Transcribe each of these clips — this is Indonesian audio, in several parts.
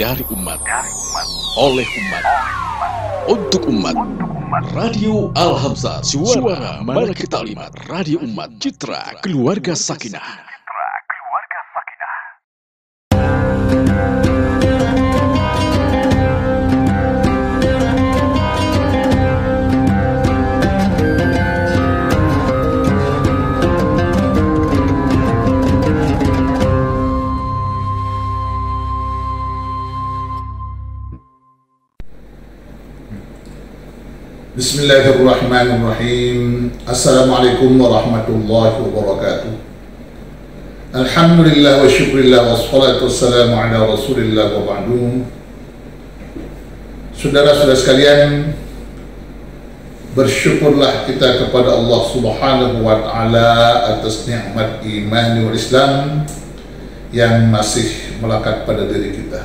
dari umat, oleh umat, untuk umat. Radio Al-Hamzah, suara Malaikat Taklimat, Radio Umat, Citra Keluarga Sakinah. Bismillahirrahmanirrahim. Assalamualaikum warahmatullahi wabarakatuh. Alhamdulillah wa syukurillah wa salatu wassalamu ala rasulillah wa ba'du. Saudara-saudara sekalian, bersyukurlah kita kepada Allah subhanahu wa ta'ala atas nikmat iman wal Islam yang masih melekat pada diri kita.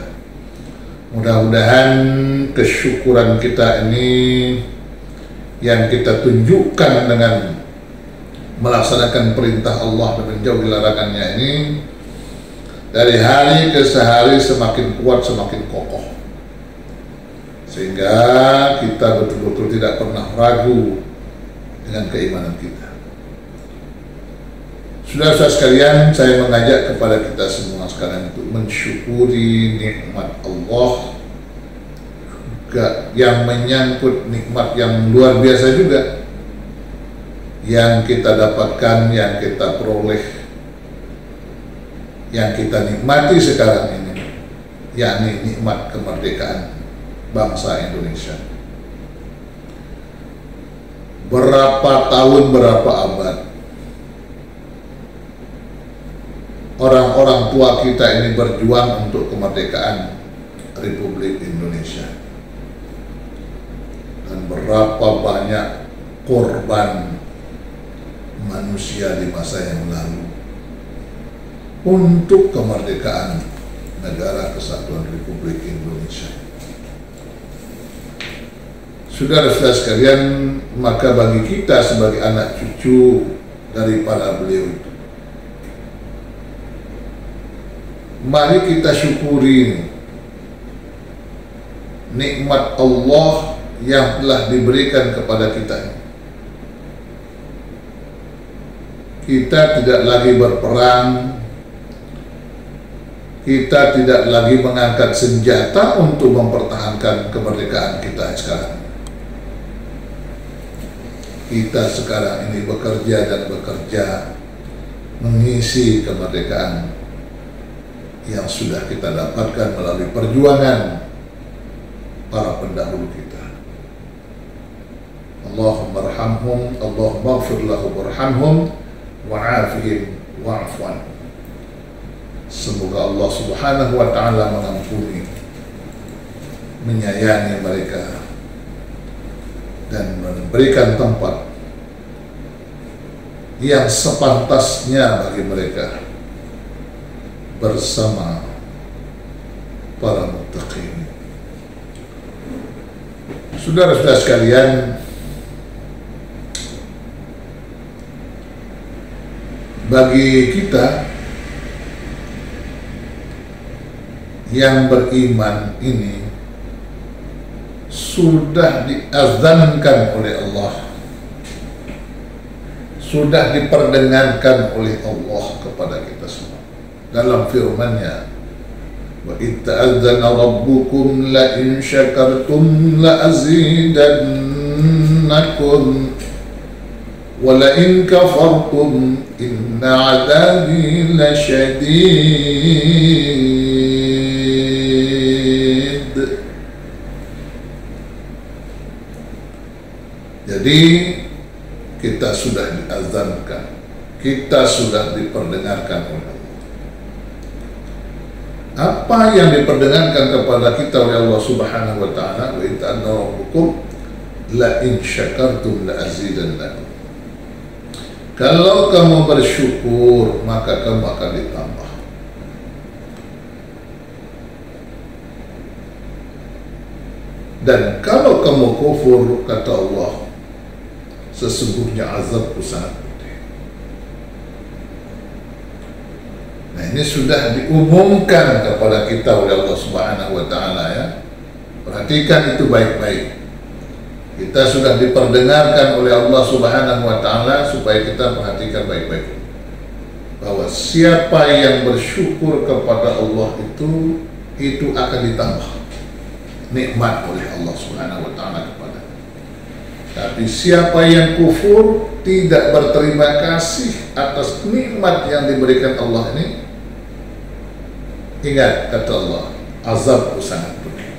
Mudah-mudahan kesyukuran kita ini yang kita tunjukkan dengan melaksanakan perintah Allah dan menjauhi larangannya ini, dari hari ke hari semakin kuat, semakin kokoh, sehingga kita betul-betul tidak pernah ragu dengan keimanan kita. Saudara-saudara sekalian, saya mengajak kepada kita semua sekarang untuk mensyukuri nikmat Allah yang menyangkut nikmat yang luar biasa juga yang kita dapatkan, yang kita peroleh, yang kita nikmati sekarang ini, yakni nikmat kemerdekaan bangsa Indonesia. Berapa tahun, berapa abad orang-orang tua kita ini berjuang untuk kemerdekaan Republik Indonesia. Dan berapa banyak korban manusia di masa yang lalu untuk kemerdekaan negara kesatuan Republik Indonesia. Saudara-saudara sekalian, maka bagi kita sebagai anak cucu dari para beliau itu, mari kita syukuri nikmat Allah yang telah diberikan kepada kita. Kita tidak lagi berperang, kita tidak lagi mengangkat senjata untuk mempertahankan kemerdekaan kita sekarang. Kita sekarang ini bekerja dan bekerja mengisi kemerdekaan yang sudah kita dapatkan melalui perjuangan para pendahulu kita. Allahumma arhamhum, Allahumma ighfir lahum warhamhum wa'afihim wa'fu anhum. Semoga Allah subhanahu wa ta'ala mengampuni, menyayangi mereka, dan memberikan tempat yang sepantasnya bagi mereka bersama para muttaqin. Saudara-saudara sekalian, bagi kita yang beriman ini sudah diazankan oleh Allah, sudah diperdengarkan oleh Allah kepada kita semua dalam firman-Nya, wa itta'adzana rabbukum la in syakartum la azidannakum wa la in kafartum inna adabi lasyadid. Jadi kita sudah diazankan, kita sudah diperdengarkan oleh Allah. Apa yang diperdengarkan kepada kita oleh Allah Subhanahu wa ta'ala, wa itta'adzana rabbukum la in syakartum la azidannakum. Kalau kamu bersyukur, maka kamu akan ditambah. Dan kalau kamu kufur, kata Allah, sesungguhnya azabku sangat pedih. Nah, ini sudah diumumkan kepada kita oleh Allah Subhanahu wa Ta'ala, ya. Perhatikan itu baik-baik. Kita sudah diperdengarkan oleh Allah Subhanahu wa Ta'ala supaya kita perhatikan baik-baik, bahwa siapa yang bersyukur kepada Allah itu akan ditambah nikmat oleh Allah Subhanahu wa Ta'ala kepada. Tapi siapa yang kufur, tidak berterima kasih atas nikmat yang diberikan Allah ini, ingat kata Allah, azab sangat pedih.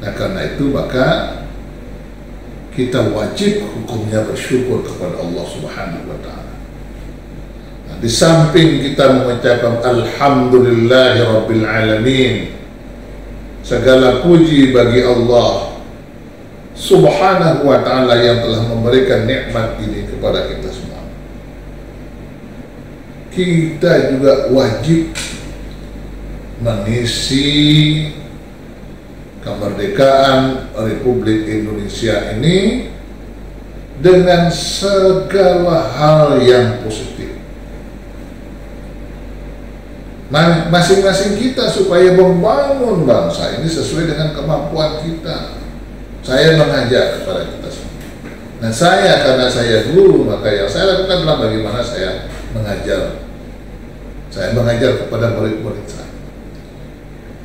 Nah, karena itu maka kita wajib hukumnya bersyukur kepada Allah Subhanahu wa Ta'ala. Nah, di samping kita mengucapkan alhamdulillahi rabbil alamin, segala puji bagi Allah Subhanahu wa Ta'ala yang telah memberikan nikmat ini kepada kita semua, kita juga wajib mengisi kemerdekaan Republik Indonesia ini dengan segala hal yang positif. Masing-masing kita supaya membangun bangsa ini sesuai dengan kemampuan kita. Saya mengajak kepada kita semua. Nah, karena saya guru, maka yang saya lakukan adalah bagaimana saya mengajar. Saya mengajar kepada murid-murid saya.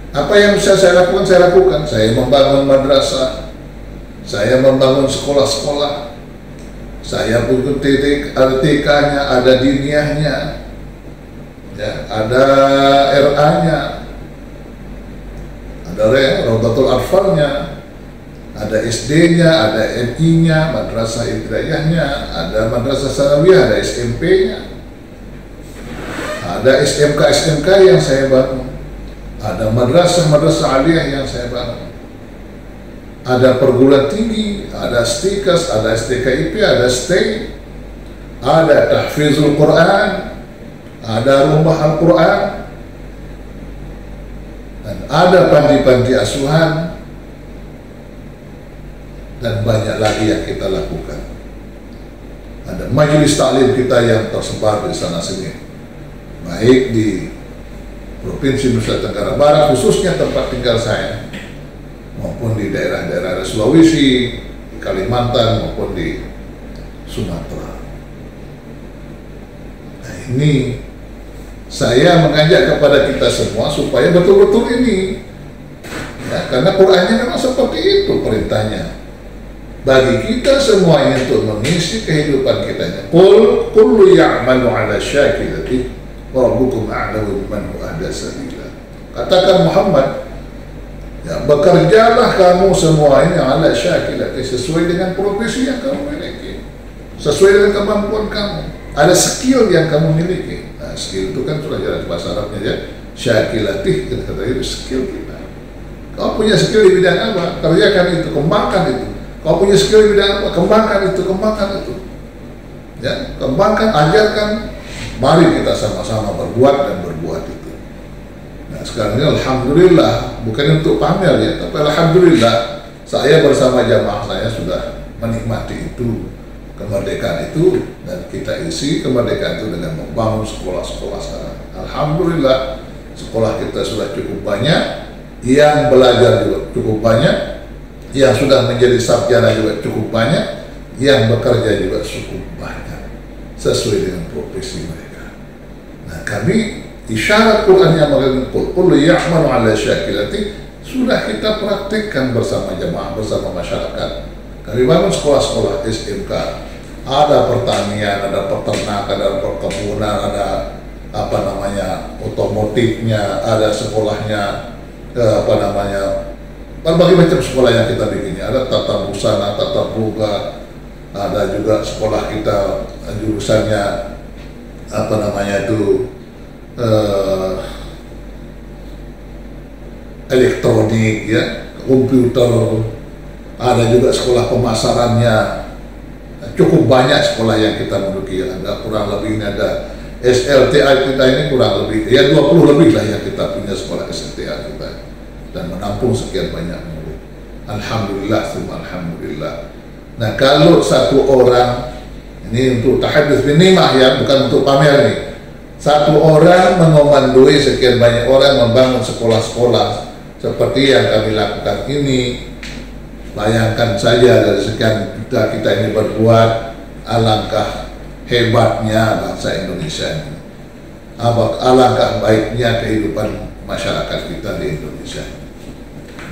Apa yang bisa saya lakukan, saya lakukan. Saya membangun madrasah, saya membangun sekolah-sekolah, saya punya TK-nya, ada diniyahnya, ya, ada RA-nya, ada Raudatul Atfal-nya, ada SD-nya, ada MI-nya, madrasah ibtidaiyahnya, ada madrasah sanawiyah, ada SMP-nya, ada SMK yang saya bangun, ada madrasah aliyah yang saya bangun, ada perguruan tinggi, ada STIKAS, ada STKIP, ada STI, ada tahfizul Quran, ada rumah Al-Quran, dan ada panti-panti asuhan, dan banyak lagi yang kita lakukan. Ada majelis taklim kita yang tersebar di sana sini, baik di Provinsi Nusa Tenggara Barat, khususnya tempat tinggal saya, maupun di daerah-daerah Sulawesi, di Kalimantan, maupun di Sumatera. Nah, ini saya mengajak kepada kita semua supaya betul-betul ini, ya, karena Qur'annya memang seperti itu perintahnya. Bagi kita semua ini untuk mengisi kehidupan kita. Qul kullu ya'malu 'ala syakilati wa rabbukum a'lamu biman huwa ahda sabila. Katakan Muhammad, ya, bekerjalah kamu semua ini 'ala syakilati, sesuai dengan profesi yang kamu miliki, sesuai dengan kemampuan kamu. Ada skill yang kamu miliki. Nah, skill itu kan sudah jelas bahasa Arabnya, ya. Syakilati, kita katakan itu skill kita. Kau punya skill di bidang apa? Kerjakan itu, kembangkan itu. Kau punya skill di bidang apa? Kembangkan itu. Ya, kembangkan, ajarkan. Mari kita sama-sama berbuat dan berbuat itu. Nah, sekarang ini alhamdulillah, bukan untuk pamer, ya, tapi alhamdulillah saya bersama jamaah saya sudah menikmati itu, kemerdekaan itu, dan kita isi kemerdekaan itu dengan membangun sekolah-sekolah sekarang. Alhamdulillah, sekolah kita sudah cukup banyak, yang belajar juga cukup banyak, yang sudah menjadi sarjana juga cukup banyak, yang bekerja juga cukup banyak, sesuai dengan profesi mereka. Nah, kami isyarat Quran yang mengatakan qul ya'malu 'ala syakilati sudah kita praktikkan bersama jemaah, bersama masyarakat. Kami bangun sekolah-sekolah SMK, ada pertanian, ada peternakan, ada perkebunan, ada otomotifnya, ada sekolahnya, berbagai macam sekolah yang kita bikin. Ada tata busana, tata boga, ada juga sekolah kita jurusannya elektronik, ya, komputer. Ada juga sekolah pemasarannya. Cukup banyak sekolah yang kita miliki, ada kurang lebih ada SLTA kita ini kurang lebih, ya 20 lebih lah yang kita punya sekolah SLTA kita, dan menampung sekian banyak murid. Alhamdulillah, alhamdulillah. Nah, kalau satu orang, ini untuk tahadduts bin nimah, ya, bukan untuk pamer nih. Satu orang mengomandoi sekian banyak orang membangun sekolah-sekolah seperti yang kami lakukan ini. Bayangkan saja dari sekian juta kita ini berbuat, alangkah hebatnya bangsa Indonesia ini. Alangkah baiknya kehidupan masyarakat kita di Indonesia.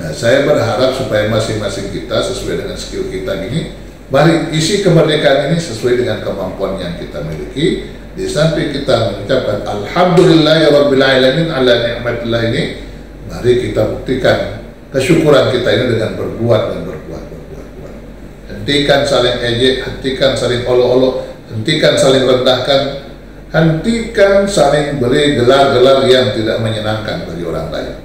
Nah, saya berharap supaya masing-masing kita sesuai dengan skill kita gini, mari isi kemerdekaan ini sesuai dengan kemampuan yang kita miliki. Di samping kita mengucapkan Alhamdulillahirabbil alamin ala ni'matillah ini, mari kita buktikan kesyukuran kita ini dengan berbuat dan berbuat. Hentikan saling ejek, hentikan saling olok-olok, hentikan saling rendahkan, hentikan saling beri gelar-gelar yang tidak menyenangkan bagi orang lain.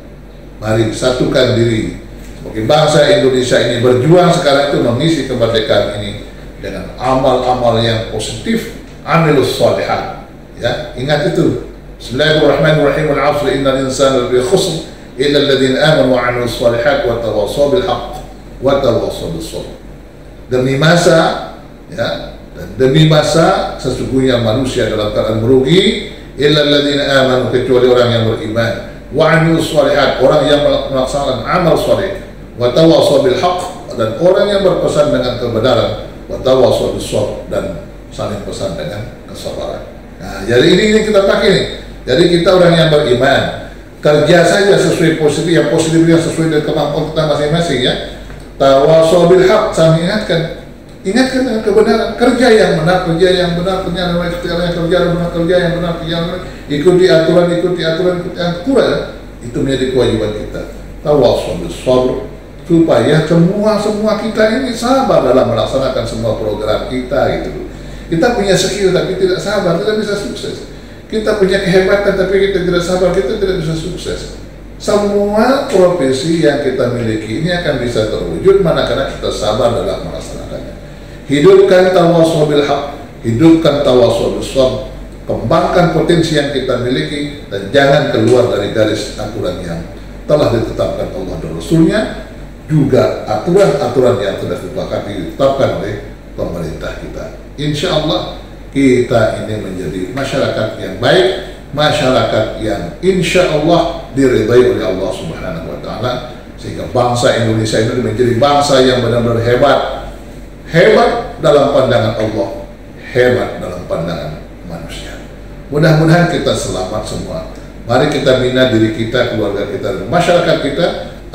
Mari satukan diri sebagai bangsa Indonesia ini, berjuang sekarang itu mengisi kemerdekaan ini dengan amal-amal yang positif, amilus shalihat. Ya, ingat itu. Bismillahirrahmanirrahim. Al-'asr innal insana lafi khusr illa alladziina aamanu wa 'amilus shalihat wa tawassaw bil haqq wa tawassaw bis sabr. Demi masa, ya, dan demi masa sesungguhnya manusia dalam keadaan merugi, illa alladziina aamanu, kecuali orang yang beriman, wa 'amilus shalihat, orang yang melaksanakan amal saleh, wa tawassaw bil haqq, dan orang yang berpesan dengan kebenaran, wa tawassaw bis sabr, dan saling pesan dengan kesabaran. Nah, jadi ini kita pakai nih. Jadi kita orang yang beriman, kerja saja sesuai positif, yang sesuai dengan kemampuan kita masing-masing, ya. Tawassaw bil haqq, saling ingatkan dengan kebenaran, kerja yang benar, kerja yang benar, kerja yang benar, kerja yang benar, ikuti aturan, itu menjadi kewajiban kita. Tawassaw bis sabr, supaya semua kita ini sabar dalam melaksanakan semua program kita, gitu. Kita punya skill tapi tidak sabar, tidak bisa sukses. Kita punya kehebatan tapi kita tidak sabar, kita tidak bisa sukses. Semua profesi yang kita miliki ini akan bisa terwujud manakala kita sabar dalam melaksanakannya. Hidupkan tawassaw bil haqq, hidupkan tawassaw bis sabr, kembangkan potensi yang kita miliki dan jangan keluar dari garis aturan yang telah ditetapkan Allah dan Rasulnya, juga aturan-aturan yang sudah ditetapkan oleh pemerintah kita. Insya Allah kita ini menjadi masyarakat yang baik, masyarakat yang insya Allah diridai oleh Allah Subhanahu wa Ta'ala, sehingga bangsa Indonesia ini menjadi bangsa yang benar-benar hebat dalam pandangan Allah, hebat dalam pandangan manusia. Mudah-mudahan kita selamat semua. Mari kita bina diri kita, keluarga kita, dan masyarakat kita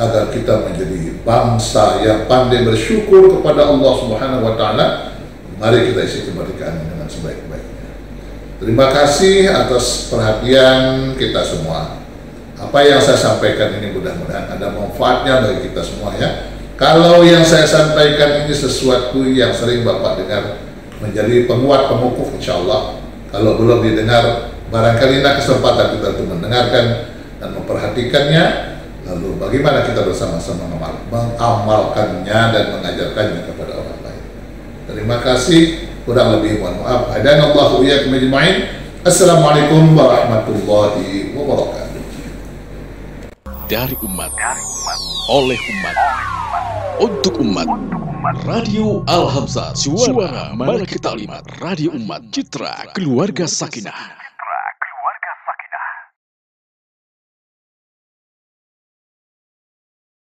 agar kita menjadi bangsa yang pandai bersyukur kepada Allah Subhanahu wa Ta'ala. Mari kita isi kemerdekaan dengan sebaik-baiknya. Terima kasih atas perhatian kita semua. Apa yang saya sampaikan ini mudah-mudahan ada manfaatnya bagi kita semua, ya. Kalau yang saya sampaikan ini sesuatu yang sering Bapak dengar menjadi penguat pengukuh, insya Allah. Kalau belum didengar, barangkali ini kesempatan kita untuk mendengarkan dan memperhatikannya. Lalu bagaimana kita bersama-sama mengamalkannya dan mengajarkannya kepada orang lain. Terima kasih, kurang lebih mohon maaf. Hadanallahu iyyakum ajma'in. Assalamualaikum warahmatullahi wabarakatuh. Dari umat, oleh umat, untuk umat. Radio Al-Hamzah, suara Malaikat Taklimat, Radio Umat Citra Keluarga Sakinah.